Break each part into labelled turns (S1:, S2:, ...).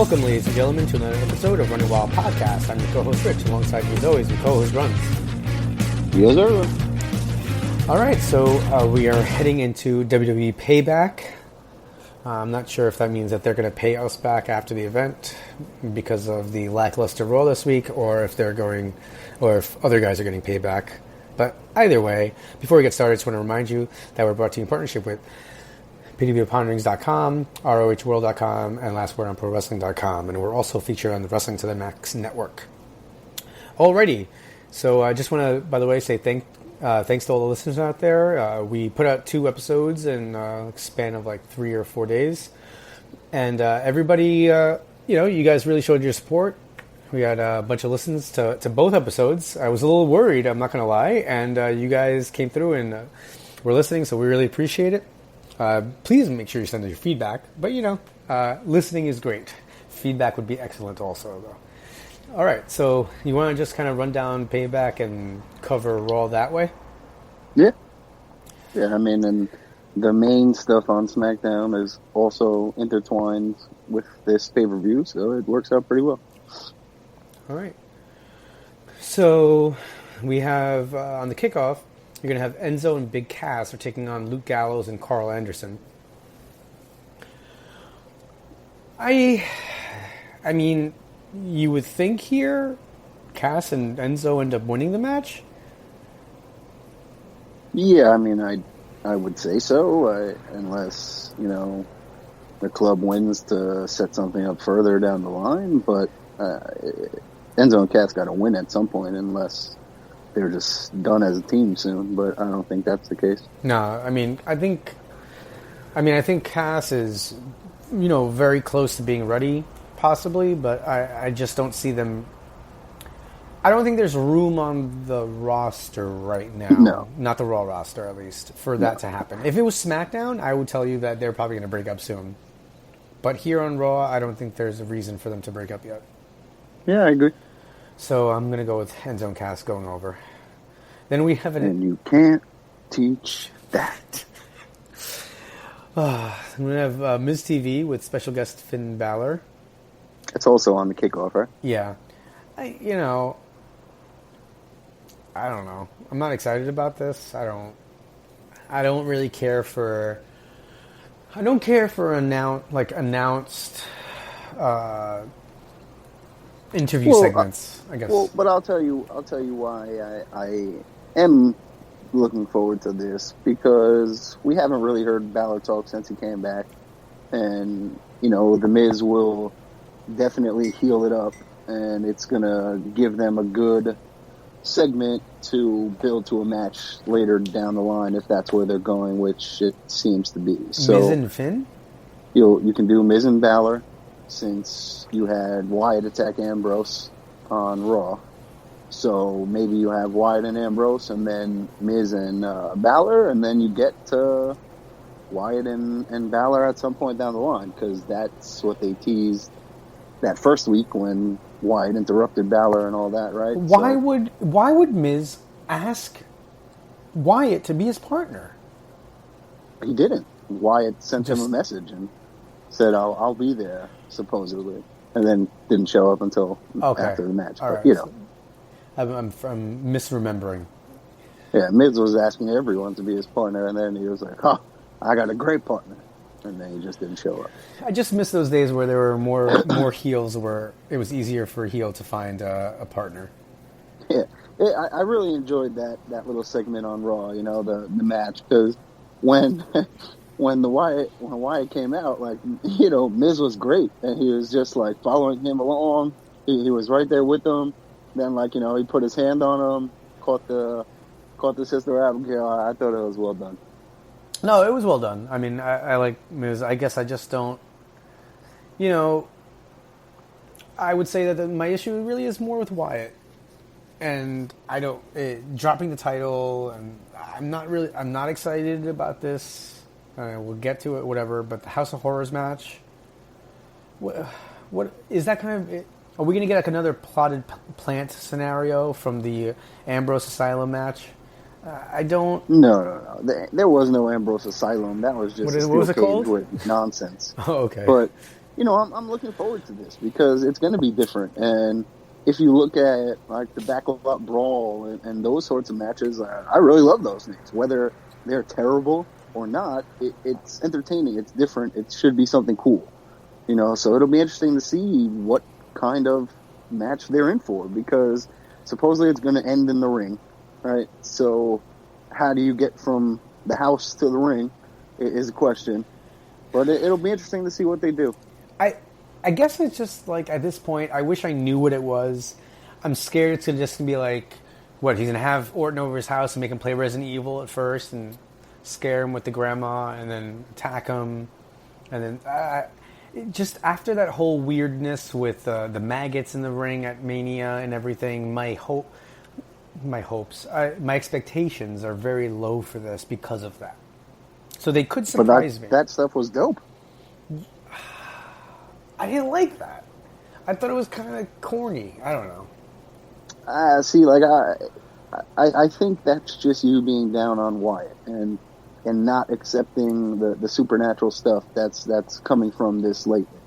S1: Welcome, ladies and gentlemen, to another episode of Running Wild Podcast. I'm your co-host Rich, alongside me as always, your co-host Runz.
S2: Yes, sir.
S1: All right, so we are heading into WWE Payback. I'm not sure if that means that they're going to pay us back after the event because of the lackluster Raw this week, or if other guys are getting paid back. But either way, before we get started, I just want to remind you that we're brought to you in partnership with pwponderings.com, rohworld.com, and lastwordonprowrestling.com. And we're also featured on the Wrestling to the Max network. Alrighty, so I just want to, by the way, say thanks to all the listeners out there. We put out 2 episodes in a span of like 3 or 4 days. And everybody, you guys really showed your support. We had a bunch of listens to both episodes. I was a little worried, I'm not going to lie. And you guys came through and were listening, so we really appreciate it. Please make sure you send us your feedback. But, listening is great. Feedback would be excellent also, though. All right, so you want to just kind of run down Payback and cover Raw that way?
S2: Yeah, I mean, and the main stuff on SmackDown is also intertwined with this pay-per-view, so it works out pretty well.
S1: All right. So we have, on the kickoff, you're going to have Enzo and Big Cass are taking on Luke Gallows and Carl Anderson. I mean, you would think here Cass and Enzo end up winning the match?
S2: Yeah, I mean, I would say so, unless, the club wins to set something up further down the line, but Enzo and Cass got to win at some point unless they're just done as a team soon, but I don't think that's the case.
S1: No, I think Cass is, very close to being ready, possibly, but I just don't see them. I don't think there's room on the roster right now.
S2: No.
S1: Not the Raw roster, at least, for that to happen. If it was SmackDown, I would tell you that they're probably going to break up soon. But here on Raw, I don't think there's a reason for them to break up yet.
S2: Yeah, I agree.
S1: So I'm going to go with Enzo and Cass going over. Then we have
S2: And you can't teach that.
S1: I'm going to have Miz TV with special guest Finn Balor.
S2: It's also on the kickoff, right?
S1: Yeah. I don't know. I'm not excited about this. I don't really care for... I don't care for announced... interview segments, I guess.
S2: Well, but I'll tell you why I am looking forward to this, because we haven't really heard Balor talk since he came back, and the Miz will definitely heal it up, and it's gonna give them a good segment to build to a match later down the line if that's where they're going, which it seems to be. So
S1: Miz and Finn?
S2: You can do Miz and Balor, since you had Wyatt attack Ambrose on Raw. So maybe you have Wyatt and Ambrose, and then Miz and Balor, and then you get to Wyatt and Balor at some point down the line, because that's what they teased that first week when Wyatt interrupted Balor and all that, right?
S1: Why would Miz ask Wyatt to be his partner?
S2: He didn't. Wyatt sent him a message and said, I'll be there, supposedly, and then didn't show up until after the match.
S1: All
S2: but,
S1: right. I'm misremembering.
S2: Yeah, Miz was asking everyone to be his partner, and then he was like, I got a great partner. And then he just didn't show up.
S1: I just miss those days where there were more heels, where it was easier for a heel to find a partner.
S2: Yeah, I really enjoyed that little segment on Raw, the match, because when Wyatt came out, Miz was great, and he was just following him along. He was right there with him. Then he put his hand on him, caught the Sister Abigail. I thought it was well done.
S1: No, it was well done. I mean, I like Miz. I guess I just don't. I would say that my issue really is more with Wyatt, and I don't dropping the title, and I'm not excited about this. We'll get to it, whatever. But the House of Horrors match, what is that kind of? Are we going to get another plotted plant scenario from the Ambrose Asylum match? I don't...
S2: No. There was no Ambrose Asylum. That was just
S1: what was it called?
S2: With nonsense.
S1: Oh, okay.
S2: But I'm looking forward to this because it's going to be different. And if you look at like the Backlot Brawl and those sorts of matches, I really love those things. Whether they're terrible or not, it's entertaining. It's different. It should be something cool. So it'll be interesting to see what kind of match they're in for, because supposedly it's going to end in the ring, right? So how do you get from the house to the ring is a question. But it'll be interesting to see what they do.
S1: I guess it's just like, at this point, I wish I knew what it was. I'm scared it's just going to be like, what, he's going to have Orton over his house and make him play Resident Evil at first and scare him with the grandma and then attack him. And then just after that whole weirdness with the maggots in the ring at Mania and everything, my expectations are very low for this because of that. So they could surprise me.
S2: That stuff was dope.
S1: I didn't like that. I thought it was kind of corny. I don't know.
S2: See, like I think that's just you being down on Wyatt and not accepting the supernatural stuff that's coming from this lately.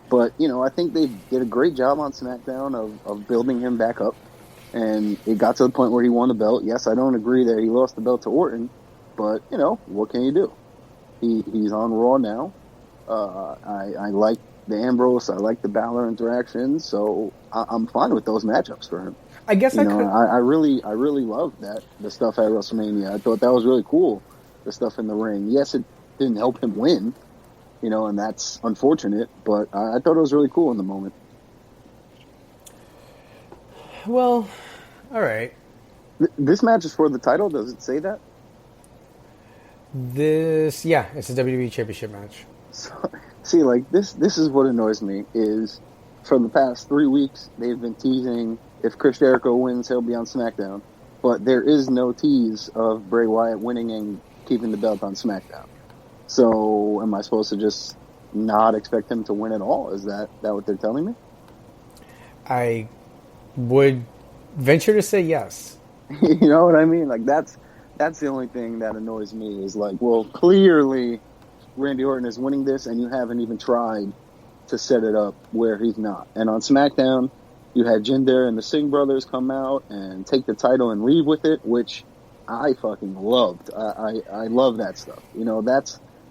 S2: But I think they did a great job on SmackDown of building him back up, and it got to the point where he won the belt. Yes, I don't agree that he lost the belt to Orton, but what can you do? He's on Raw now. I like the Ambrose, I like the Balor interaction, so I'm fine with those matchups for him.
S1: I guess I
S2: really loved the stuff at WrestleMania. I thought that was really cool, the stuff in the ring. Yes, it didn't help him win, and that's unfortunate, but I thought it was really cool in the moment.
S1: Well, all right.
S2: This match is for the title, does it say that?
S1: It's a WWE Championship match.
S2: So, see, like, this is what annoys me, is for the past 3 weeks, they've been teasing if Chris Jericho wins, he'll be on SmackDown. But there is no tease of Bray Wyatt winning and keeping the belt on SmackDown. So, am I supposed to just not expect him to win at all? Is that what they're telling me?
S1: I would venture to say yes.
S2: You know what I mean? Like, that's the only thing that annoys me, is like, well, clearly Randy Orton is winning this, and you haven't even tried to set it up where he's not. And on SmackDown, you had Jinder and the Singh brothers come out and take the title and leave with it, which I fucking loved. I love that stuff.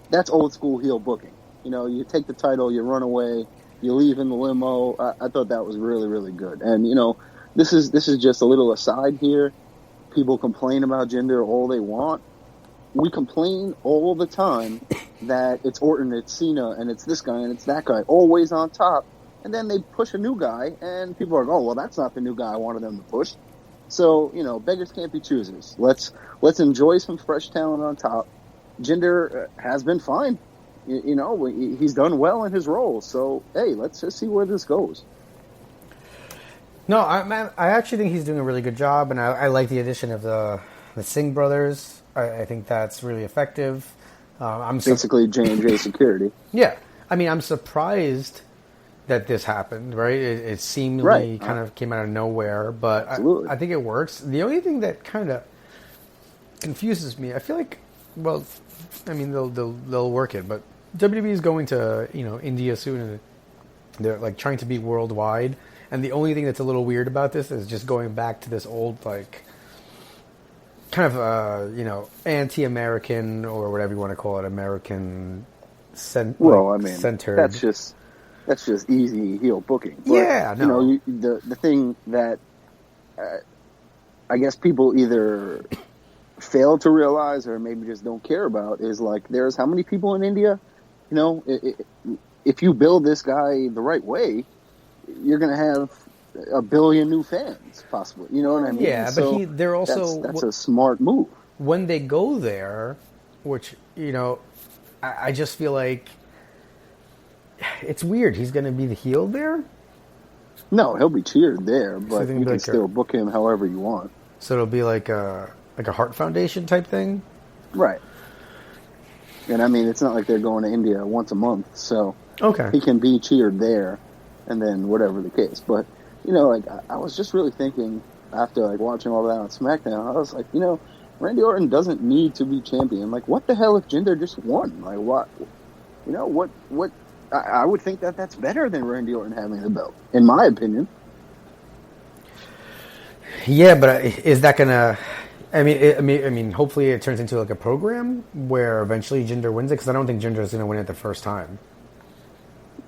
S2: That's old school heel booking. You take the title, you run away, you leave in the limo. I thought that was really, really good. And this is just a little aside here. People complain about Jinder all they want. We complain all the time that it's Orton, it's Cena, and it's this guy, and it's that guy, always on top. And then they push a new guy, and people are like, oh, well, that's not the new guy I wanted them to push. So, beggars can't be choosers. Let's enjoy some fresh talent on top. Jinder has been fine. He's done well in his role. So, hey, let's just see where this goes.
S1: No, I actually think he's doing a really good job, and I like the addition of the Singh brothers. I think that's really effective. I'm
S2: basically J&J security.
S1: Yeah, I mean, I'm surprised that this happened. Right, it seemingly kind of came out of nowhere, but I think it works. The only thing that kind of confuses me, I feel like, well, I mean, they'll work it, but WWE is going to India soon, and they're like trying to be worldwide. And the only thing that's a little weird about this is just going back to this old, like, kind of, anti-American, or whatever you want to call it, American centered.
S2: That's just easy heel booking. But,
S1: yeah, no.
S2: The thing that I guess people either fail to realize or maybe just don't care about is, like, there's how many people in India? If you build this guy the right way, you're going to have 1 billion new fans, possibly. You know what I mean?
S1: Yeah, so but they're also...
S2: That's a smart move.
S1: When they go there, which, I just feel like it's weird. He's going to be the heel there?
S2: No, he'll be cheered there, but you can still book him however you want.
S1: So it'll be like a Heart Foundation type thing?
S2: Right. And I mean, it's not like they're going to India once a month, so
S1: okay,
S2: he can be cheered there, and then whatever the case. But, I was just really thinking after, like, watching all that on SmackDown, I was like, Randy Orton doesn't need to be champion. Like, what the hell if Jinder just won? Like, what? I would think that that's better than Randy Orton having the belt, in my opinion.
S1: Yeah, but is that gonna? I mean, hopefully it turns into like a program where eventually Jinder wins it, because I don't think Jinder is going to win it the first time.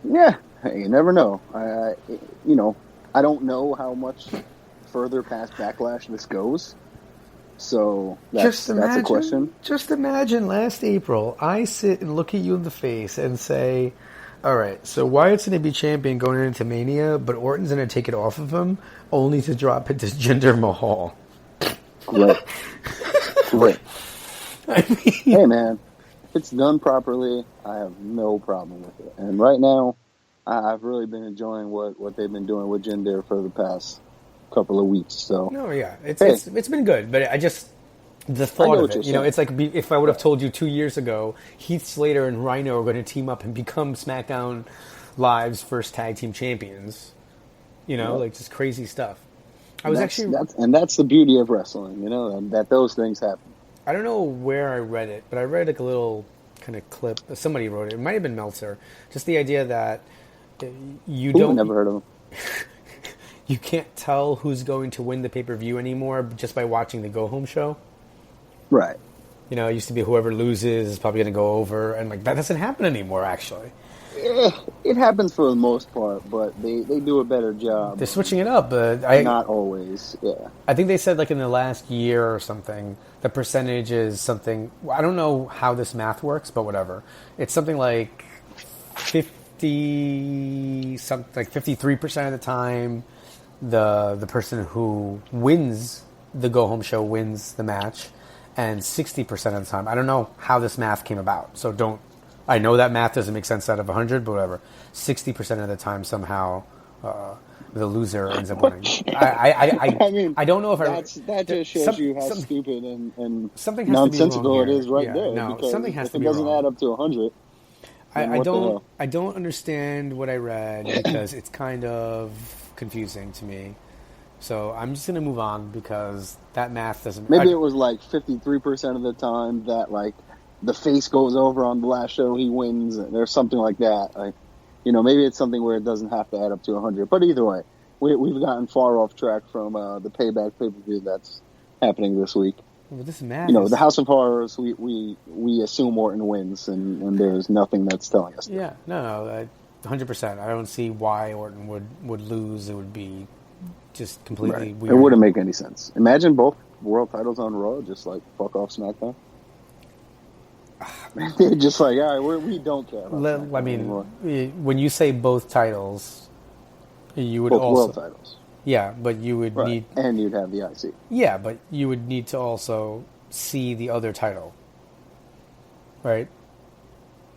S2: Yeah, you never know. I don't know how much further past Backlash this goes. So that's a question.
S1: Just imagine last April, I sit and look at you in the face and say, all right, so Wyatt's going to be champion going into Mania, but Orton's going to take it off of him, only to drop it to Jinder Mahal.
S2: Great. I mean, hey, man, if it's done properly, I have no problem with it. And right now, I've really been enjoying what they've been doing with Jinder for the past couple of weeks. So
S1: no, yeah, it's been good, but I just the thought of it, it's like if I would have told you 2 years ago Heath Slater and Rhino are going to team up and become SmackDown Live's first tag team champions, like just crazy stuff. That's
S2: the beauty of wrestling, that those things happen.
S1: I don't know where I read it, but I read like a little kind of clip. Somebody wrote it. It might have been Meltzer. Just the idea that
S2: I've never heard of him.
S1: You can't tell who's going to win the pay-per-view anymore just by watching the go-home show.
S2: Right.
S1: It used to be whoever loses is probably going to go over, and like that doesn't happen anymore, actually.
S2: It happens for the most part, but they do a better job.
S1: They're switching it up, but
S2: not always. Yeah,
S1: I think they said like in the last year or something, the percentage is something. I don't know how this math works, but whatever. It's something like 53% of the time, the person who wins the go home show wins the match, and 60% of the time, I don't know how this math came about, so don't. I know that math doesn't make sense out of 100, but whatever. 60% of the time, somehow, the loser ends up winning. I don't know if
S2: that just shows you how stupid and nonsensical it is there.
S1: No,
S2: because
S1: something has to
S2: be
S1: wrong.
S2: If it doesn't add up to 100,
S1: I don't understand what I read because it's kind of confusing to me. So I'm just going to move on because that math doesn't.
S2: Maybe it was like 53% of the time that like. The face goes over on the last show, he wins, or something like that. Maybe it's something where it doesn't have to add up to 100. But either way, we've gotten far off track from the Payback pay-per-view that's happening this week.
S1: Well, this matters.
S2: The House of Horrors, we assume Orton wins, and there's nothing that's telling us that.
S1: Yeah, no, 100%. I don't see why Orton would lose. It would be just completely weird.
S2: It wouldn't make any sense. Imagine both world titles on Raw, just like fuck off SmackDown. Just like, all right, we don't care.
S1: I mean, when you say both titles, you would
S2: both
S1: also
S2: world titles.
S1: Yeah, but you would need,
S2: and you'd have the IC.
S1: Yeah, but you would need to also see the other title, right?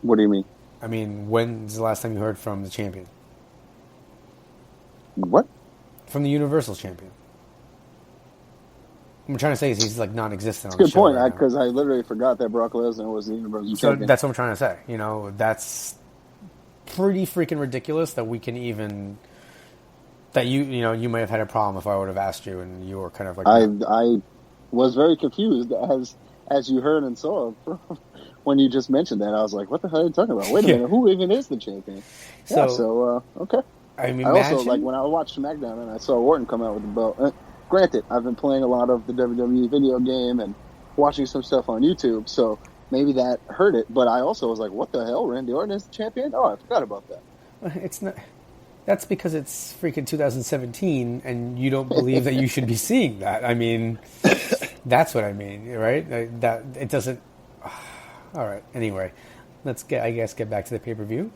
S2: What do you mean?
S1: I mean, when's the last time you heard from the champion?
S2: What?
S1: From the Universal champion. What I'm trying to say is he's like non-existent.
S2: That's a good point, because I literally forgot that Brock Lesnar was the Universal champion.
S1: That's what I'm trying to say. That's pretty freaking ridiculous that we can even that you might have had a problem if I would have asked you and you were kind of like
S2: I was very confused as you heard and saw when you just mentioned that. I was like, what the hell are you talking about? Wait a minute, who even is the champion? So okay.
S1: I mean,
S2: I also like when I watched SmackDown and I saw Orton come out with the belt. Granted, I've been playing a lot of the WWE video game and watching some stuff on YouTube, so maybe that hurt it. But I also was like, what the hell? Randy Orton is the champion? Oh, I forgot about that.
S1: It's not. That's because it's freaking 2017 and you don't believe that you should be seeing that. I mean, that's what I mean, right? That it doesn't. All right. Anyway, let's get back to the pay-per-view.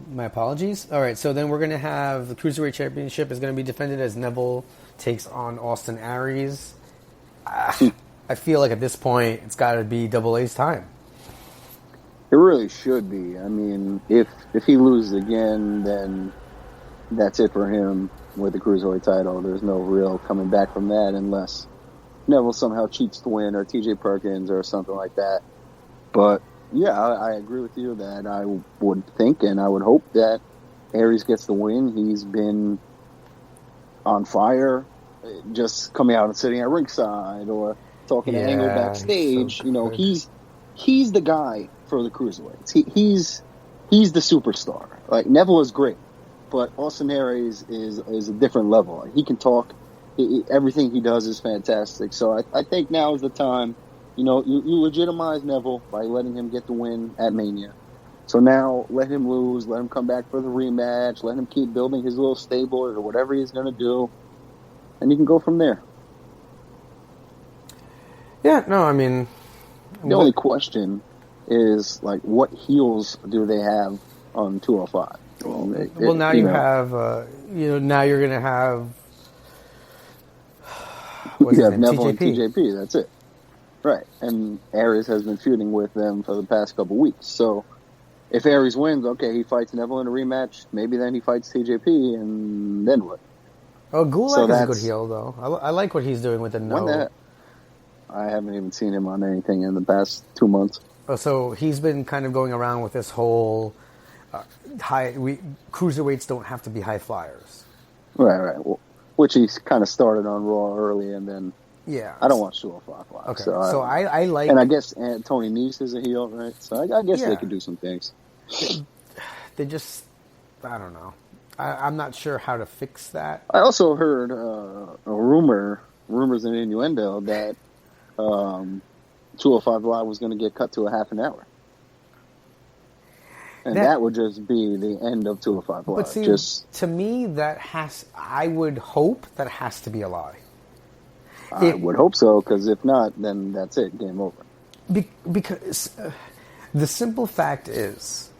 S1: My apologies. All right, so then we're going to have the Cruiserweight Championship is going to be defended as Neville takes on Austin Aries. I feel like at this point it's got to be Double A's time.
S2: It really should be. I mean, if he loses again, then that's it for him with the Cruiserweight title. There's no real coming back from that unless Neville somehow cheats to win or TJ Perkins or something like that. But yeah, I agree with you that I would think and I would hope that Aries gets the win. He's been on fire, just coming out and sitting at ringside or talking to Angle backstage. So he's the guy for the cruiserweights. He's the superstar. Like, Neville is great, but Austin Aries is a different level. Like, he can talk. Everything he does is fantastic. So I think now is the time. You know, you legitimize Neville by letting him get the win at Mania. So now let him lose, let him come back for the rematch, let him keep building his little stable or whatever he's going to do, and you can go from there.
S1: Yeah, no, I mean...
S2: The only question is, like, what heels do they have on 205?
S1: Well, now you have, now you're going to have...
S2: You have Neville and TJP, that's it. Right, and Aries has been feuding with them for the past couple weeks. So if Aries wins, okay, he fights Neville in a rematch. Maybe then he fights TJP, and then what?
S1: Oh, Gulak is a good heel, though. I like what he's doing with the no.
S2: I haven't even seen him on anything in the past 2 months.
S1: Oh, so he's been kind of going around with this whole cruiserweights don't have to be high flyers.
S2: Right. Well, which he kind of started on Raw early, and then...
S1: Yeah,
S2: I don't watch 205 Live.
S1: Okay, so I like...
S2: And I guess Tony Nese is a heel, right? So I guess they could do some things.
S1: They just... I don't know. I'm not sure how to fix that.
S2: I also heard a rumors and innuendo, that 205 Live was going to get cut to a half an hour. And that would just be the end of 205 Live.
S1: But see, to me, I would hope that has to be a lie.
S2: I would hope so, because if not, then that's it, game over.
S1: Because the simple fact is,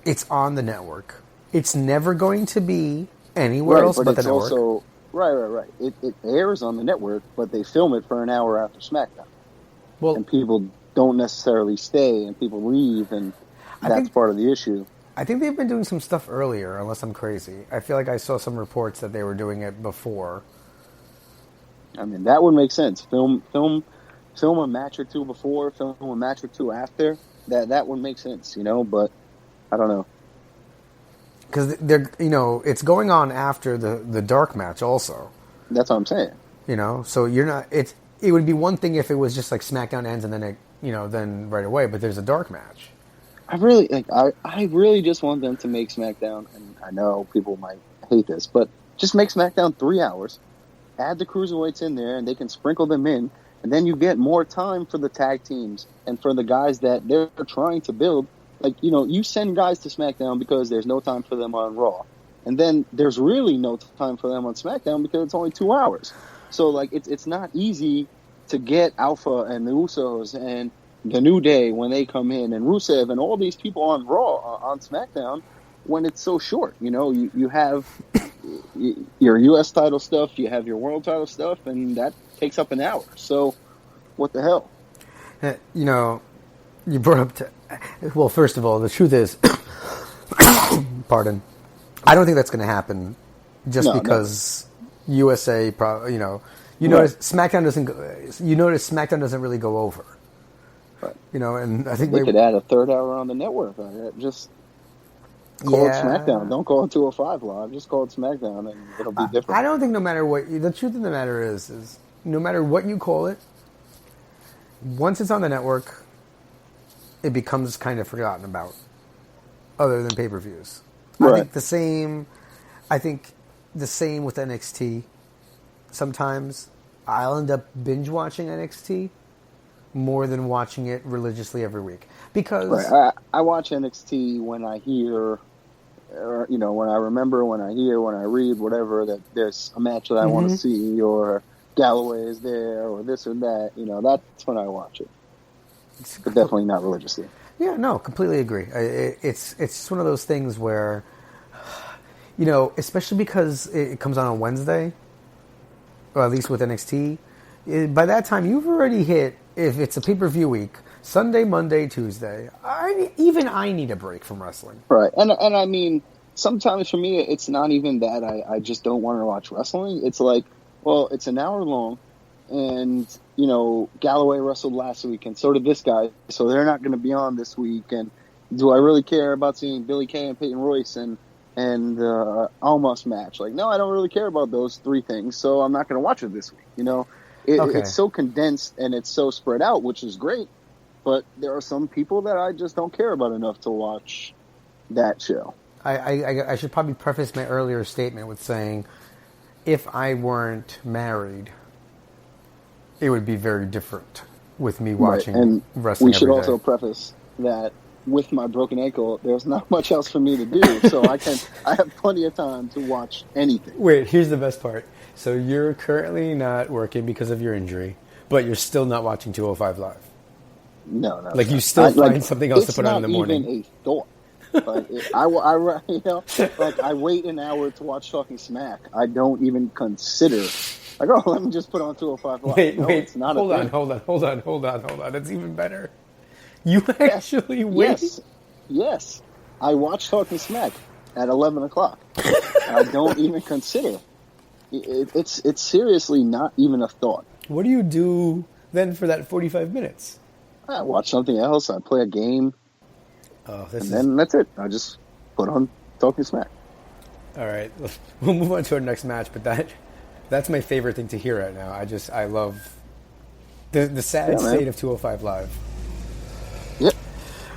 S1: it's on the network. It's never going to be anywhere else but the network.
S2: Also, right. It airs on the network, but they film it for an hour after SmackDown. Well, and people don't necessarily stay, and people leave, and that's part of the issue.
S1: I think they've been doing some stuff earlier, unless I'm crazy. I feel like I saw some reports that they were doing it before.
S2: I mean, that would make sense. Film a match or two before, film a match or two after. That would make sense, but I don't know.
S1: Because it's going on after the dark match also.
S2: That's what I'm saying.
S1: So you're not. It would be one thing if it was just like SmackDown ends and then then right away. But there's a dark match.
S2: I really just want them to make SmackDown, and I know people might hate this, but just make SmackDown 3 hours. Add the cruiserweights in there, and they can sprinkle them in, and then you get more time for the tag teams and for the guys that they're trying to build. Like, you send guys to SmackDown because there's no time for them on Raw, and then there's really no time for them on SmackDown because it's only 2 hours. So, like, it's not easy to get Alpha and the Usos and the New Day when they come in, and Rusev and all these people on Raw, on SmackDown, when it's so short. You have your U.S. title stuff, you have your world title stuff, and that takes up an hour. So, what the hell?
S1: You brought up... well, first of all, the truth is... pardon. I don't think that's going to happen because USA... notice SmackDown doesn't... You notice SmackDown doesn't really go over.
S2: Right.
S1: And I think
S2: they could add a third hour on the network. Just... Call it SmackDown. Don't call it 205 Live. Just call it SmackDown, and it'll be different.
S1: I don't think no matter what... The truth of the matter is no matter what you call it, once it's on the network, it becomes kind of forgotten about, other than pay-per-views. Right. I think the same with NXT. Sometimes I'll end up binge-watching NXT more than watching it religiously every week. Because...
S2: I watch NXT when I hear... Or, when I remember, when I hear, when I read, whatever, that there's a match that I want to see, or Galloway is there, or this or that, that's when I watch it. But definitely not religiously.
S1: Yeah, no, completely agree. It's one of those things where, especially because it comes on Wednesday, or at least with NXT, by that time you've already hit, if it's a pay-per-view week, Sunday, Monday, Tuesday. I need a break from wrestling.
S2: Right. And I mean, sometimes for me, it's not even that I just don't want to watch wrestling. It's like, well, it's an hour long, and, Galloway wrestled last week, and so did this guy, so they're not going to be on this week. And do I really care about seeing Billy Kay and Peyton Royce and Almas match? Like, no, I don't really care about those three things, so I'm not going to watch it this week. It's so condensed and it's so spread out, which is great. But there are some people that I just don't care about enough to watch that show.
S1: I should probably preface my earlier statement with saying, if I weren't married, it would be very different with me watching
S2: and
S1: wrestling
S2: we should
S1: every
S2: also
S1: day.
S2: preface that with my broken ankle, there's not much else for me to do, so I have plenty of time to watch anything.
S1: Wait, here's the best part. So you're currently not working because of your injury, but you're still not watching 205 Live.
S2: No.
S1: Like, you still find something else to put on in the morning.
S2: It's not even a thought. Like, I wait an hour to watch Talking Smack. I don't even consider, like, oh, let me just put on 205 Live.
S1: Wait,
S2: it's not
S1: hold
S2: a
S1: on. Hold on. That's even better. You actually wait?
S2: Yes. I watch Talking Smack at 11 o'clock. I don't even consider. It's seriously not even a thought.
S1: What do you do then for that 45 minutes?
S2: I watch something else. I play a game. Then that's it. I just put on Talking Smack.
S1: All right. We'll move on to our next match, but that's my favorite thing to hear right now. I love the sad state of 205 Live.
S2: Yep.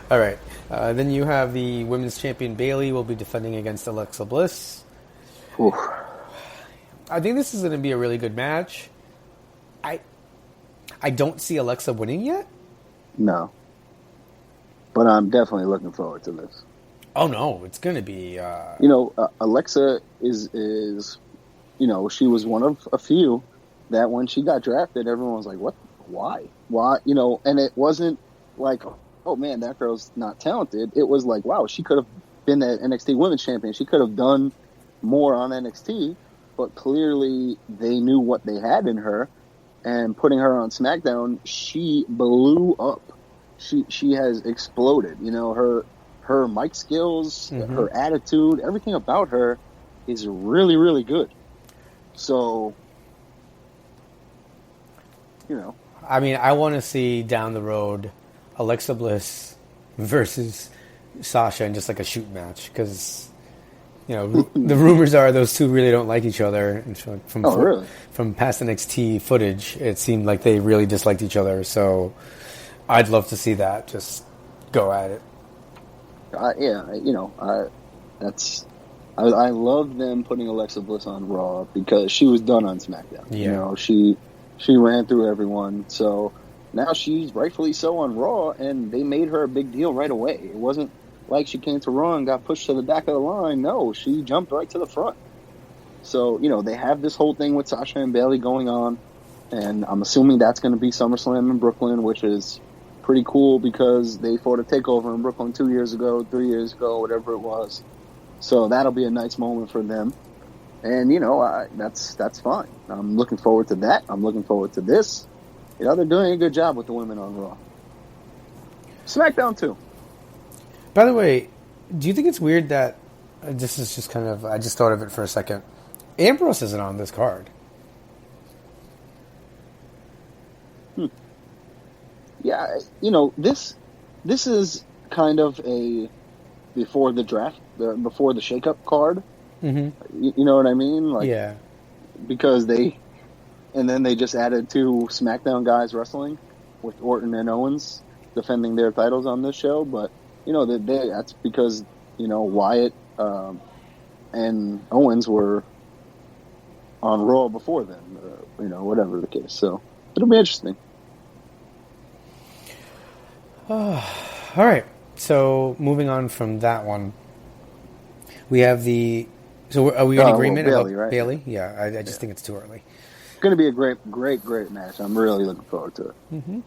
S1: All right. Then you have the women's champion Bayley will be defending against Alexa Bliss.
S2: Oof.
S1: I think this is going to be a really good match. I don't see Alexa winning yet.
S2: No. But I'm definitely looking forward to this.
S1: Oh, no. It's going to be...
S2: Alexa is, she was one of a few that when she got drafted, everyone was like, what? Why? Why? And it wasn't like, oh, man, that girl's not talented. It was like, wow, she could have been the NXT Women's Champion. She could have done more on NXT, but clearly they knew what they had in her. And putting her on SmackDown, she blew up. She has exploded. Her mic skills, her attitude, everything about her is really, really good. So,
S1: I mean, I want to see down the road Alexa Bliss versus Sasha in just like a shoot match, because the rumors are those two really don't like each other. And
S2: really?
S1: From past NXT footage, it seemed like they really disliked each other. So I'd love to see that. Just go at it.
S2: I love them putting Alexa Bliss on Raw because she was done on SmackDown.
S1: Yeah.
S2: She ran through everyone. So now she's rightfully so on Raw, and they made her a big deal right away. It wasn't like she came to Raw and got pushed to the back of the line. No, she jumped right to the front. So, they have this whole thing with Sasha and Bayley going on, and I'm assuming that's going to be SummerSlam in Brooklyn, which is pretty cool because they fought a takeover in Brooklyn 2 years ago, 3 years ago, whatever it was. So that'll be a nice moment for them. And, that's fine. I'm looking forward to that. I'm looking forward to this. They're doing a good job with the women on Raw. SmackDown, too.
S1: By the way, do you think it's weird that this is just kind of... I just thought of it for a second. Ambrose isn't on this card.
S2: Yeah, this is kind of a before the draft, before the shakeup card.
S1: Mm-hmm.
S2: You know what I mean? Like,
S1: yeah.
S2: Because they just added 2 SmackDown guys wrestling with Orton and Owens defending their titles on this show, but that's because Wyatt and Owens were on Raw before then, whatever the case. So it'll be interesting.
S1: All right. So moving on from that one, we have the. So are we in agreement
S2: Bayley,
S1: about
S2: right?
S1: Bayley? Yeah, I just think it's too early.
S2: It's going to be a great match. I'm really looking forward to it.
S1: Mm-hmm.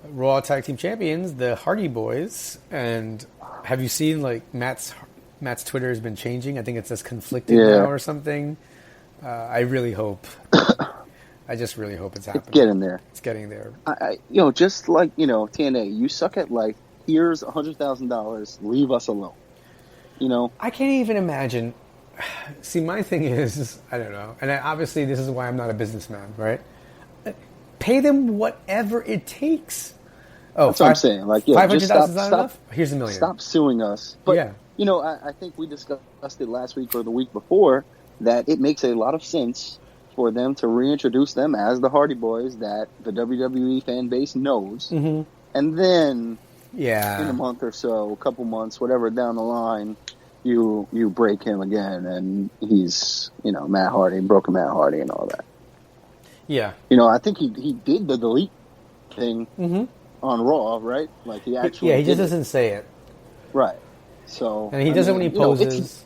S1: Raw Tag Team Champions, the Hardy Boys, and have you seen Matt's Twitter has been changing? I think it says conflicting now or something. I really hope. I just really hope it's happening.
S2: It's getting there. Just like TNA, you suck at life. Here's $100,000. Leave us alone.
S1: I can't even imagine. See, my thing is, I don't know, and obviously this is why I'm not a businessman, right? Pay them whatever it takes. Oh,
S2: that's what I'm saying.
S1: $500,000 is not enough? Here's $1 million.
S2: Stop suing us. But I think we discussed it last week or the week before that it makes a lot of sense for them to reintroduce them as the Hardy Boys that the WWE fan base knows, and then
S1: Yeah.
S2: in a month or so, a couple months, whatever down the line, you break him again, and he's, Matt Hardy, broken Matt Hardy and all that.
S1: Yeah.
S2: I think he did the delete thing on Raw, right? Like he actually
S1: he just doesn't say it.
S2: Right. So
S1: and he does it when he poses.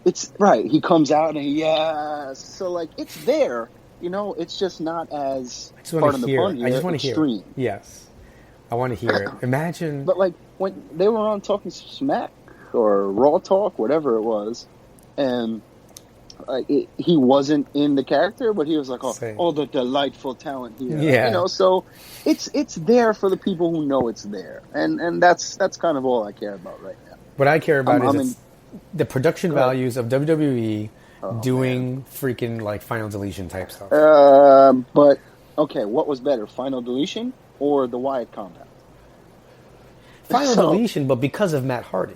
S2: It's right. He comes out and so like it's there. It's just not as part of the fun.
S1: I just want to hear it. Yes, I want to hear it. Imagine,
S2: but like when they were on Talking Smack or Raw Talk, whatever it was, and he wasn't in the character, but he was like, "Oh, the delightful talent here."
S1: Yeah.
S2: So it's there for the people who know it's there, and that's kind of all I care about right now.
S1: What I care about is the production values of WWE doing freaking like Final Deletion type stuff.
S2: But okay, what was better, Final Deletion or the Wyatt Compound?
S1: Final Deletion, but because of Matt Hardy.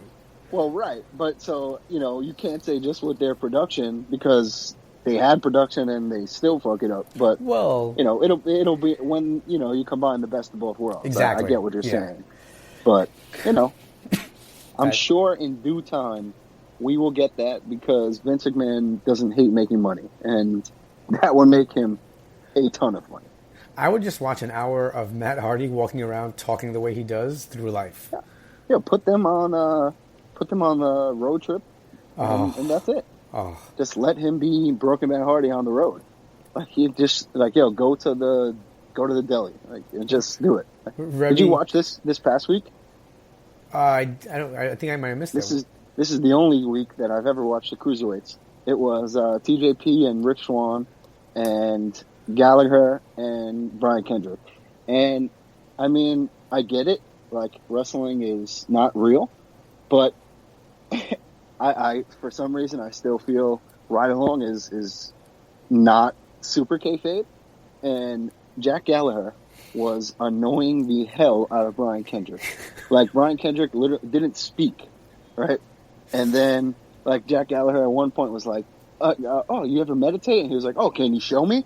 S2: Well, right, but so you can't say just with their production because they had production and they still fuck it up. But it'll be when you combine the best of both worlds.
S1: Exactly,
S2: I get what you're saying, but I'm sure in due time we will get that because Vince McMahon doesn't hate making money, and that would make him a ton of money.
S1: I would just watch an hour of Matt Hardy walking around talking the way he does through life.
S2: Yeah, put them on the road trip, and that's it.
S1: Oh.
S2: Just let him be Broken Matt Hardy on the road. Like he just go to the deli, and just do it. Did you watch this past week?
S1: I think I might have missed it.
S2: This is the only week that I've ever watched the Cruiserweights. It was TJP and Rich Swann and Gallagher and Brian Kendrick. And I mean, I get it. Like wrestling is not real, but I for some reason I still feel Ride Along is not super kayfabe, and Jack Gallagher was annoying the hell out of Brian Kendrick. Like Brian Kendrick literally didn't speak, right? And then like Jack Gallagher at one point was like, "Oh, you ever meditate?" And he was like, "Oh, can you show me?"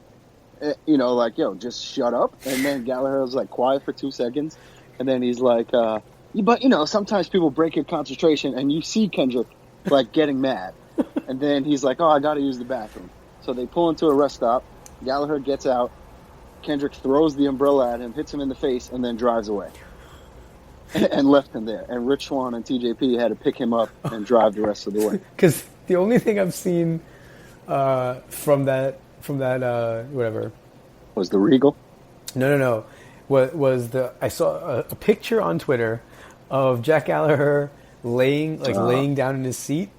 S2: Just shut up. And then Gallagher was like quiet for 2 seconds, and then he's like, "But sometimes people break your concentration," and you see Kendrick like getting mad, and then he's like, "Oh, I got to use the bathroom." So they pull into a rest stop. Gallagher gets out. Kendrick throws the umbrella at him, hits him in the face, and then drives away. And left him there. And Rich Swann and TJP had to pick him up and drive the rest of the way.
S1: Because the only thing I've seen from that whatever
S2: was the Regal.
S1: No. I saw a picture on Twitter of Jack Gallagher laying down in his seat,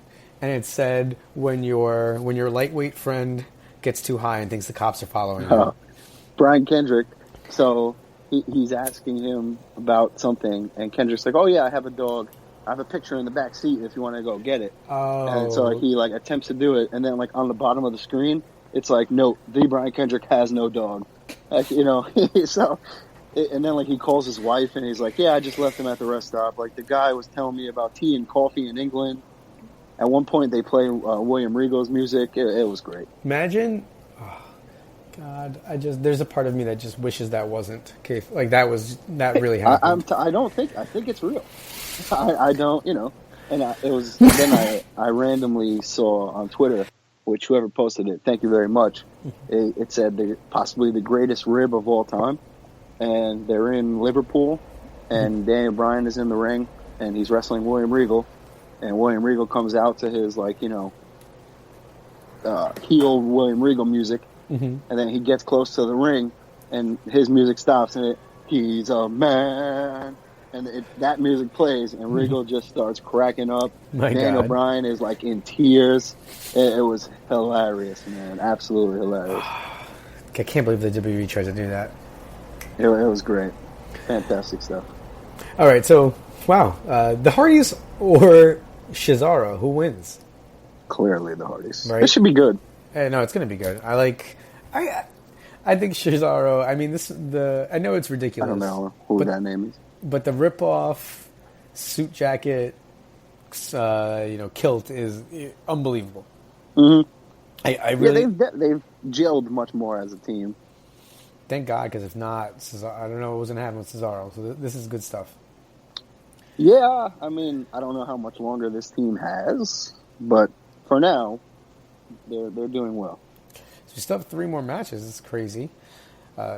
S1: and it said when your lightweight friend gets too high and thinks the cops are following him.
S2: Brian Kendrick, so he's asking him about something, and Kendrick's like, "Oh yeah, I have a dog. I have a picture in the back seat if you want to go get it."
S1: Oh.
S2: And so he like attempts to do it, and then like on the bottom of the screen, it's like, "No, the Brian Kendrick has no dog." Like so. And then like he calls his wife, and he's like, "Yeah, I just left him at the rest stop. Like the guy was telling me about tea and coffee in England." At one point, they play William Regal's music. It was great.
S1: Imagine. God, there's a part of me that just wishes that wasn't like that really happened.
S2: I think it's real. I don't, and it was. Then I randomly saw on Twitter, which whoever posted it, thank you very much. It said possibly the greatest rib of all time, and they're in Liverpool, and Daniel Bryan is in the ring, and he's wrestling William Regal, and William Regal comes out to his heel William Regal music. Mm-hmm. And then he gets close to the ring, and his music stops, and he's a man, and that music plays, and Regal just starts cracking up. Daniel Bryan is like in tears. It was hilarious, man, absolutely hilarious.
S1: I can't believe the WWE tried to do that.
S2: It was great, fantastic stuff.
S1: All right, so wow, the Hardys or Cesaro, who wins?
S2: Clearly the Hardys.
S1: Right?
S2: This should be good.
S1: No, it's going to be good. I think Cesaro. I mean, I know it's ridiculous.
S2: I don't know who that name is.
S1: But the rip-off suit jacket, kilt is unbelievable.
S2: Mm-hmm.
S1: I really
S2: they've gelled much more as a team.
S1: Thank God, because if not, I don't know what was going to happen with Cesaro. So this is good stuff.
S2: Yeah, I mean, I don't know how much longer this team has, but for now, they're doing well.
S1: So we still have 3 more matches. It's crazy.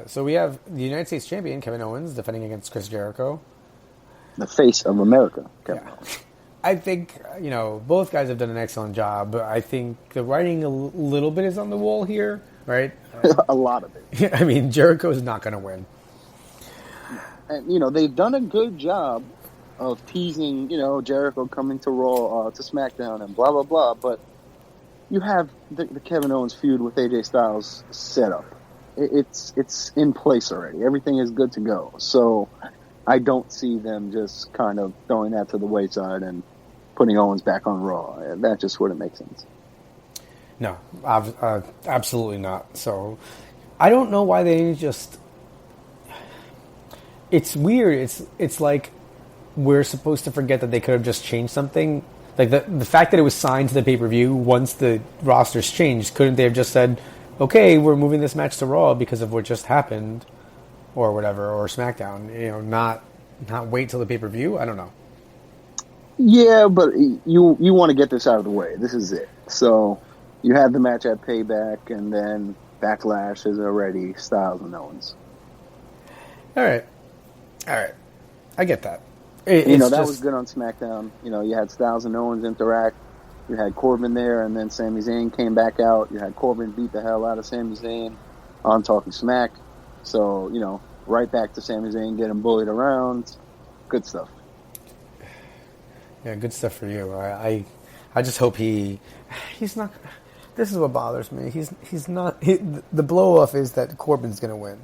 S1: So we have the United States champion, Kevin Owens, defending against Chris Jericho.
S2: The face of America, Kevin
S1: Yeah.
S2: Owens.
S1: I think, both guys have done an excellent job, but I think the writing a little bit is on the wall here, right?
S2: A lot of it.
S1: I mean, Jericho's not going to win.
S2: And, they've done a good job of teasing, Jericho coming to Raw, to SmackDown, and blah, blah, blah. But you have the Kevin Owens feud with AJ Styles set up. It's in place already. Everything is good to go. So I don't see them just kind of throwing that to the wayside and putting Owens back on Raw. That just wouldn't make sense.
S1: No, absolutely not. So I don't know why they just... It's weird. It's like we're supposed to forget that they could have just changed something. Like the fact that it was signed to the pay-per-view once the rosters changed, couldn't they have just said, okay, we're moving this match to Raw because of what just happened, or whatever, or SmackDown, not wait till the pay-per-view? I don't know.
S2: Yeah, but you want to get this out of the way. This is it. So you have the match at Payback, and then Backlash is already Styles and Owens.
S1: All right. I get that.
S2: That was good on SmackDown. You had Styles and Owens interact. You had Corbin there, and then Sami Zayn came back out. You had Corbin beat the hell out of Sami Zayn on Talking Smack. So, right back to Sami Zayn getting bullied around. Good stuff.
S1: Yeah, good stuff for you. I just hope he's not... This is what bothers me. He's not... the blow-off is that Corbin's going to win.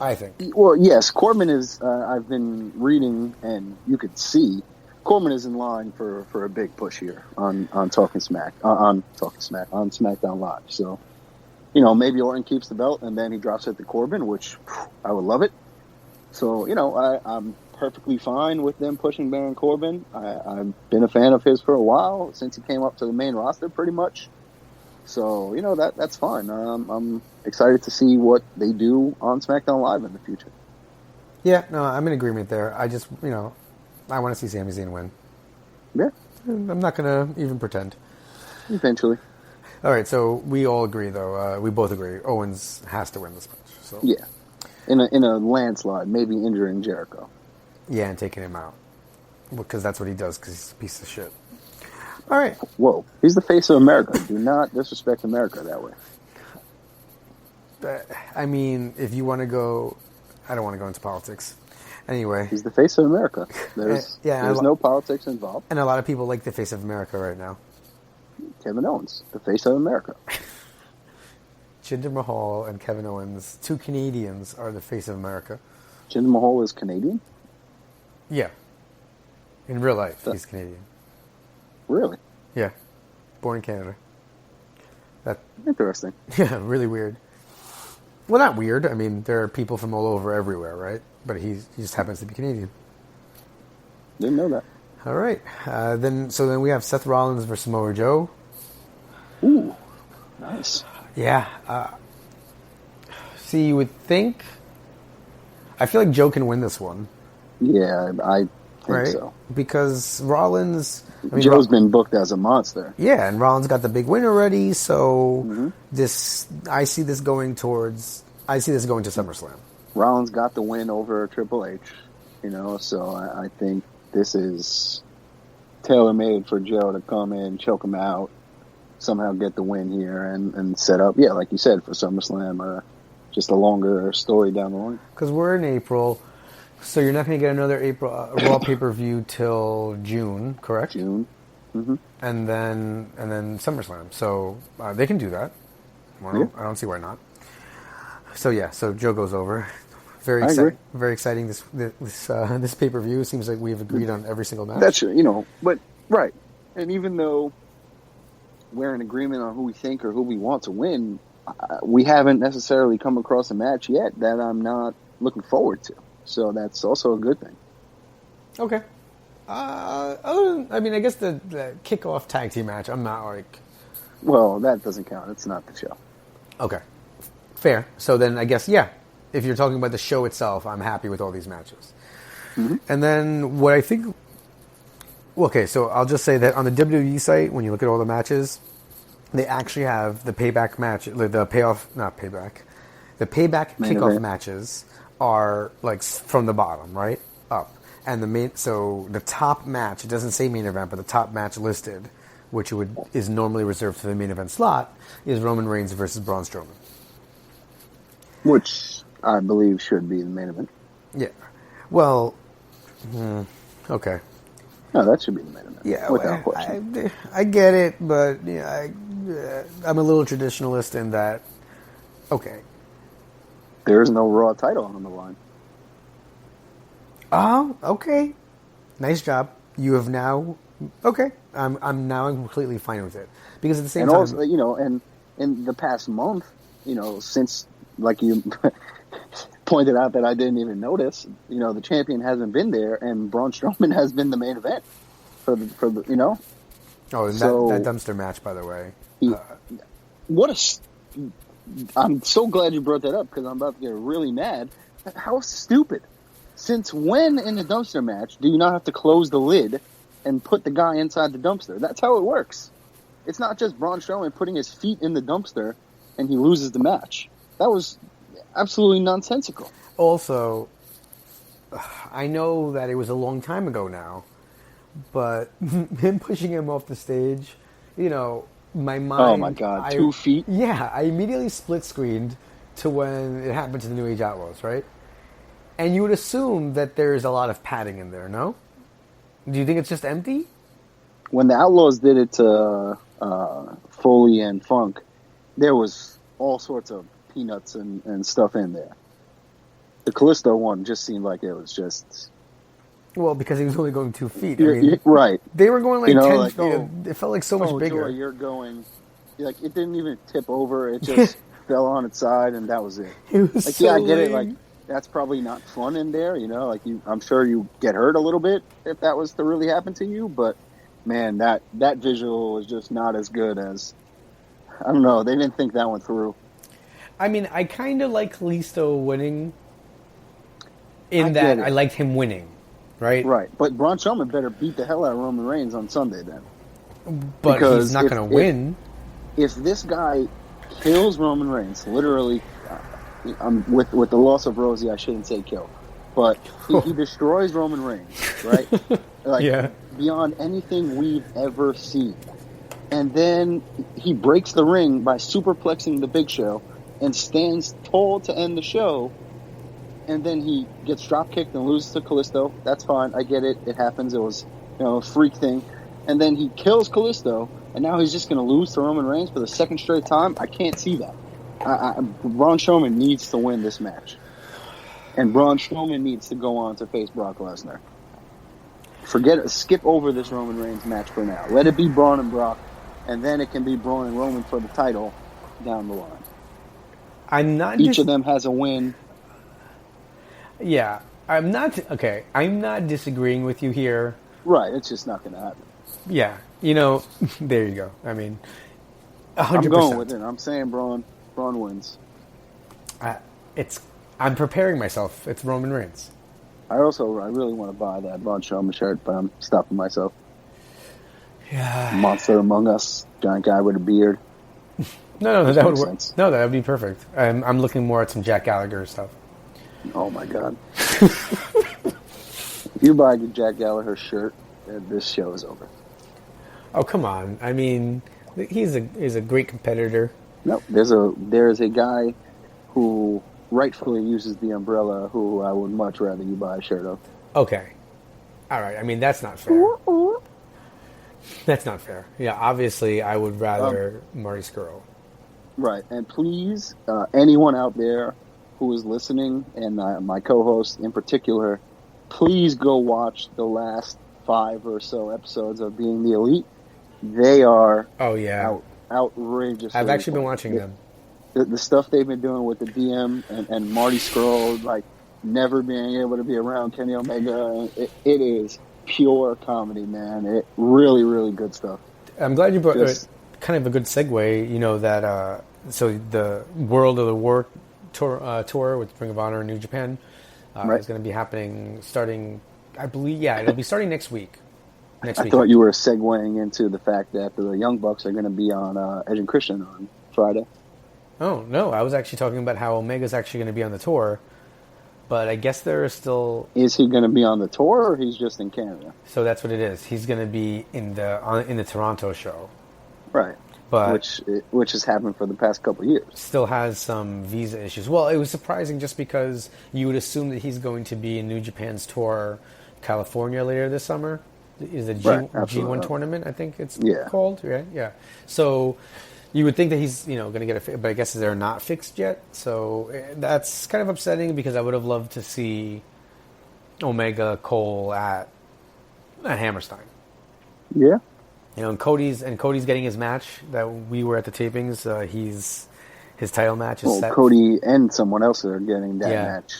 S1: I think.
S2: Well, yes, Corbin is... I've been reading, and you could see... Corbin is in line for a big push here on Talking Smack, on SmackDown Live. So, maybe Orton keeps the belt and then he drops it to Corbin, which I would love it. So, I'm perfectly fine with them pushing Baron Corbin. I've been a fan of his for a while, since he came up to the main roster pretty much. So, that's fine. I'm excited to see what they do on SmackDown Live in the future.
S1: Yeah, no, I'm in agreement there. I just, I want to see Sami Zayn win.
S2: Yeah.
S1: I'm not going to even pretend.
S2: Eventually.
S1: All right, so we all agree, though. We both agree. Owens has to win this match. So.
S2: Yeah. In a landslide, maybe injuring Jericho.
S1: Yeah, and taking him out. Because that's what he does, because he's a piece of shit. All right.
S2: Whoa. He's the face of America. Do not disrespect America that way.
S1: I mean, if you want to go... I don't want to go into politics. Anyway.
S2: He's the face of America. There's no politics involved.
S1: And a lot of people like the face of America right now.
S2: Kevin Owens, the face of America.
S1: Jinder Mahal and Kevin Owens, 2 Canadians, are the face of America.
S2: Jinder Mahal is Canadian?
S1: Yeah. In real life, he's Canadian.
S2: Really?
S1: Yeah. Born in Canada.
S2: Interesting.
S1: Yeah, really weird. Well, not weird. I mean, there are people from all over everywhere, right? But he just happens to be Canadian.
S2: Didn't know that.
S1: All right. Then we have Seth Rollins versus Samoa Joe.
S2: Ooh, nice.
S1: Yeah. See, you would think... I feel like Joe can win this one.
S2: Yeah, I think so.
S1: Because Rollins...
S2: Joe's been booked as a monster.
S1: Yeah, and Rollins got the big win already, so I see this going to SummerSlam.
S2: Rollins got the win over Triple H, so I think this is tailor-made for Joe to come in, choke him out, somehow get the win here, and set up, like you said, for SummerSlam, or just a longer story down the line.
S1: Because we're in April, so you're not going to get another April Raw pay-per-view till June, correct?
S2: June. Mm-hmm.
S1: And then SummerSlam. So they can do that. Well, I don't see why not. So Joe goes over. Very exciting. This pay-per-view seems like we've agreed on every single match.
S2: That's but right. And even though we're in agreement on who we think or who we want to win, we haven't necessarily come across a match yet that I'm not looking forward to. So that's also a good thing.
S1: Okay. I guess the kickoff tag team match, I'm not like...
S2: Well, that doesn't count. It's not the show.
S1: Okay. Fair. So then I guess, yeah, if you're talking about the show itself, I'm happy with all these matches. Mm-hmm. And then what I think... Okay, so I'll just say that on the WWE site, when you look at all the matches, they actually have the payback match, the payoff, not payback, the payback kickoff matches are like from the bottom, right? Up. And so the top match, it doesn't say main event, but the top match listed, which is normally reserved for the main event slot, is Roman Reigns versus Braun Strowman.
S2: Which I believe should be the main event.
S1: Yeah. Well, okay.
S2: No, that should be the main event.
S1: Yeah,
S2: without question.
S1: I get it, but I'm a little traditionalist in that. Okay.
S2: There is no Raw title on the line.
S1: Oh, okay. Nice job. You have now. Okay, I'm completely fine with it because at the same time,
S2: also, and in the past month, since like you pointed out that I didn't even notice, the champion hasn't been there, and Braun Strowman has been the main event for the.
S1: Oh, and so, that dumpster match, by the way.
S2: I'm so glad you brought that up because I'm about to get really mad. How stupid! Since when in a dumpster match do you not have to close the lid and put the guy inside the dumpster? That's how it works. It's not just Braun Strowman putting his feet in the dumpster and he loses the match. That was absolutely nonsensical.
S1: Also, I know that it was a long time ago now, but him pushing him off the stage, my mind...
S2: Oh my God, 2 feet?
S1: Yeah, I immediately split-screened to when it happened to the New Age Outlaws, right? And you would assume that there's a lot of padding in there, no? Do you think it's just empty?
S2: When the Outlaws did it to Foley and Funk, there was all sorts of peanuts and stuff in there. The Kalisto one just seemed like it was just...
S1: Well, because he was only going 2 feet.
S2: Right.
S1: They were going like 10 feet. Oh, it felt like so much bigger.
S2: Joy, you're going... Like, it didn't even tip over. It just fell on its side, and that was it.
S1: It was so
S2: I get
S1: lame.
S2: it. Like, that's probably not fun in there, I'm sure you get hurt a little bit if that was to really happen to you, but man, that visual was just not as good as, I don't know, they didn't think that one through.
S1: I mean, I kind of like Kalisto winning I liked him winning, right?
S2: Right, but Braun Strowman better beat the hell out of Roman Reigns on Sunday then.
S1: But because he's not going to win.
S2: If this guy kills Roman Reigns, literally... with the loss of Rosie, I shouldn't say kill, but he destroys Roman Reigns, right? Beyond anything we've ever seen. And then he breaks the ring by superplexing the Big Show and stands tall to end the show. And then he gets drop kicked and loses to Kalisto. That's fine. I get it. It happens. It was, a freak thing. And then he kills Kalisto, and now he's just going to lose to Roman Reigns for the second straight time. I can't see that. Braun Strowman needs to win this match. And Braun Strowman needs to go on to face Brock Lesnar. Skip over this Roman Reigns match for now. Let it be Braun and Brock, and then it can be Braun and Roman for the title down the line. Each of them has a win.
S1: Yeah. I'm not disagreeing with you here.
S2: Right, it's just not going to happen.
S1: Yeah. There you go. I mean, 100%.
S2: I'm going with it. I'm saying Braun wins.
S1: I'm preparing myself. It's Roman Reigns.
S2: I really want to buy that Braun Strowman shirt, but I'm stopping myself.
S1: Yeah.
S2: Monster Among Us, giant guy with a beard.
S1: No, that would work. Sense. No, that would be perfect. I'm looking more at some Jack Gallagher stuff.
S2: Oh my God! If you buy a Jack Gallagher shirt, this show is over.
S1: Oh come on! I mean, he's a great competitor.
S2: No, there's a guy who rightfully uses the umbrella who I would much rather you buy a shirt of.
S1: Okay. All right. I mean, that's not fair. That's not fair. Yeah, obviously I would rather Marty Scurll.
S2: Right. And please, anyone out there who is listening, and my co-host in particular, please go watch the last 5 or so episodes of Being the Elite. They are outrageous.
S1: I've actually been watching them.
S2: The stuff they've been doing with the DM and Marty Scurll, like never being able to be around Kenny Omega, it is pure comedy, man. It really, really good stuff.
S1: I'm glad you brought kind of a good segue. That so the World of the War tour with Ring of Honor and New Japan is going to be happening starting, I believe, it'll be starting next week.
S2: I thought you were segueing into the fact that the Young Bucks are going to be on Edge and Christian on Friday.
S1: Oh, no. I was actually talking about how Omega's actually going to be on the tour. But I guess there is still...
S2: Is he going to be on the tour, or he's just in Canada?
S1: So that's what it is. He's going to be in the Toronto show.
S2: Right.
S1: But
S2: which has happened for the past couple of years.
S1: Still has some visa issues. Well, it was surprising just because you would assume that he's going to be in New Japan's tour California later this summer. Is it G1 tournament, I think it's called, right? Yeah. So you would think that he's, going to get but I guess they're not fixed yet. So that's kind of upsetting because I would have loved to see Omega Cole at Hammerstein.
S2: Yeah.
S1: And Cody's getting his match that we were at the tapings. His title match is set.
S2: Cody and someone else are getting that match.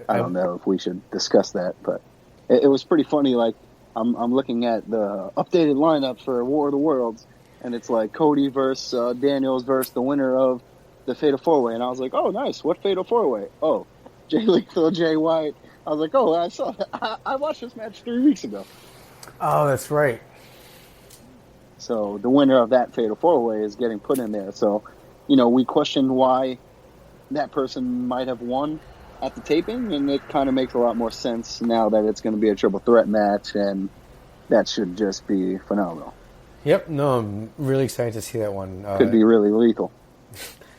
S2: I don't know if we should discuss that, but it was pretty funny. Like, I'm looking at the updated lineup for War of the Worlds, and it's like Cody versus Daniels versus the winner of the Fatal 4-Way. And I was like, oh, nice. What Fatal 4-Way? Oh, Jay Lethal, Jay White. I was like, oh, I saw that. I watched this match 3 weeks ago.
S1: Oh, that's right.
S2: So the winner of that Fatal 4-Way is getting put in there. So, we questioned why that person might have won at the taping, and it kind of makes a lot more sense now that it's going to be a triple threat match, and that should just be phenomenal.
S1: Yep, no, I'm really excited to see that one.
S2: Could be really lethal.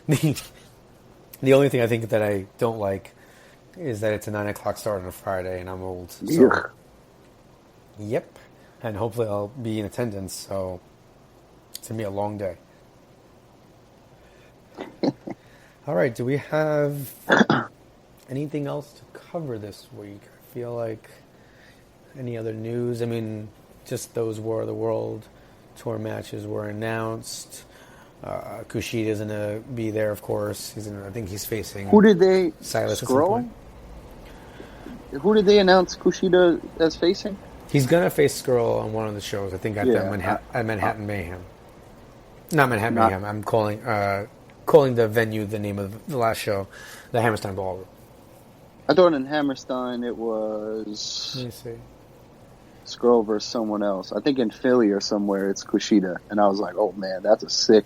S1: The only thing I think that I don't like is that it's a 9 o'clock start on a Friday, and I'm old. So, yep, and hopefully I'll be in attendance, so it's going to be a long day. All right, do we have anything else to cover this week? I feel like any other news? I mean, just those War of the World tour matches were announced. Kushida's going to be there, of course. I think he's facing...
S2: Who did they
S1: Silas
S2: scroll? Who did they announce Kushida as facing?
S1: He's going to face Skrull on one of the shows, I think, at Manhattan Mayhem. Not Manhattan Mayhem. I'm calling the venue the name of the last show, the Hammerstein Ballroom.
S2: I thought in Hammerstein it was...
S1: Let me see.
S2: Skrull versus someone else. I think in Philly or somewhere it's Kushida. And I was like, oh man, that's a sick...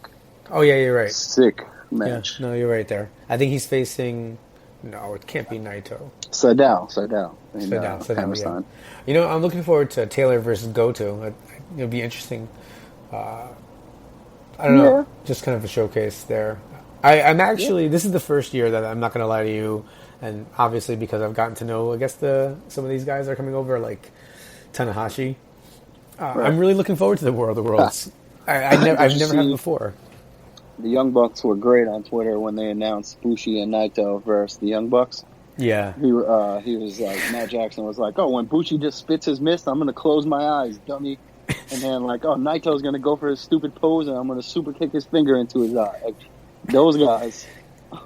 S1: Oh yeah, you're right.
S2: Sick match.
S1: Yeah, no, you're right there. I think he's facing... No, it can't be Naito.
S2: Sadao.
S1: Hammerstein. Yeah. I'm looking forward to Taylor versus Goto. It'll be interesting. I don't know. Just kind of a showcase there. I'm actually... This is the first year that I'm not going to lie to you. And obviously because I've gotten to know, I guess, some of these guys that are coming over, like Tanahashi. I'm really looking forward to the War of the Worlds. I've never had before.
S2: The Young Bucks were great on Twitter when they announced Bushi and Naito versus the Young Bucks.
S1: Yeah.
S2: He was like, Matt Jackson was like, oh, when Bushi just spits his mist, I'm going to close my eyes, dummy. And then like, oh, Naito's going to go for his stupid pose and I'm going to super kick his finger into his eye. Like, those guys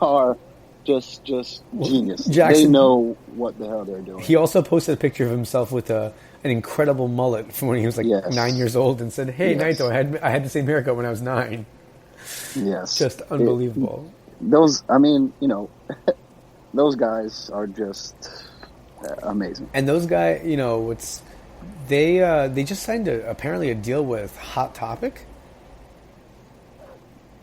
S2: are just genius.
S1: Jackson,
S2: they know what the hell they're doing.
S1: He also posted a picture of himself with an incredible mullet from when he was like 9 years old and said, hey, Naito, I had the same haircut when I was 9.
S2: Yes.
S1: Just unbelievable.
S2: Those guys are just amazing.
S1: And those guys, they just signed apparently a deal with Hot Topic.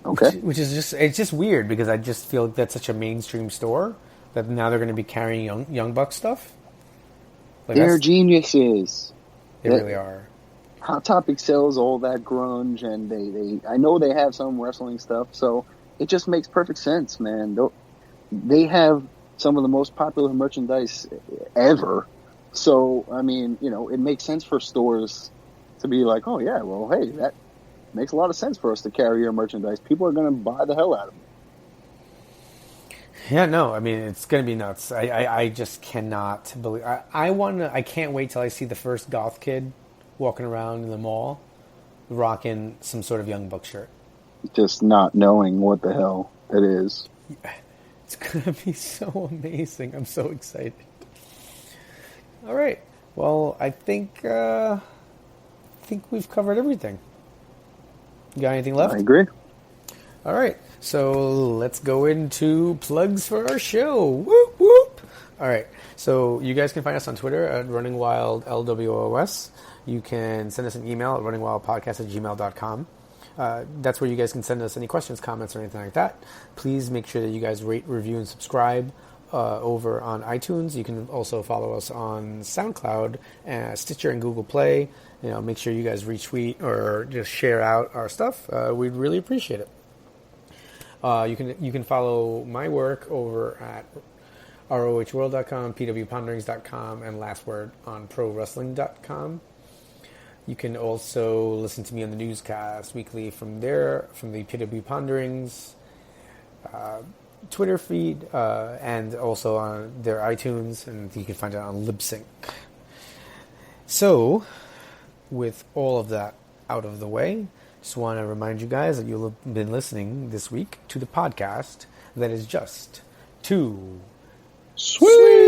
S2: Okay.
S1: Which is just weird because I just feel like that's such a mainstream store that now they're going to be carrying Young Bucks stuff. Like
S2: they're geniuses.
S1: They really are.
S2: Hot Topic sells all that grunge, and I know they have some wrestling stuff, so it just makes perfect sense, man. They have some of the most popular merchandise ever. So, I mean, it makes sense for stores to be like, oh, yeah, well, hey, that makes a lot of sense for us to carry your merchandise. People are going to buy the hell out of it.
S1: Yeah, no, I mean, it's going to be nuts. I just cannot believe... I can't wait till I see the first goth kid walking around in the mall rocking some sort of Young Buck shirt.
S2: Just not knowing what the hell it is.
S1: It's going to be so amazing. I'm so excited. All right. Well, I think we've covered everything. You got anything left?
S2: I agree.
S1: All right. So let's go into plugs for our show. Whoop, whoop. All right. So you guys can find us on Twitter at RunningWildLWOS. You can send us an email at runningwildpodcast@gmail.com. That's where you guys can send us any questions, comments, or anything like that. Please make sure that you guys rate, review, and subscribe over on iTunes. You can also follow us on SoundCloud, Stitcher, and Google Play. Make sure you guys retweet or just share out our stuff. We'd really appreciate it. You can follow my work over at ROHworld.com, pwponderings.com, and last word on prowrestling.com. You can also listen to me on the newscast weekly from there, from the PW Ponderings Twitter feed, and also on their iTunes, and you can find it on LibSync. So, with all of that out of the way, just want to remind you guys that you'll have been listening this week to the podcast that is just too sweet.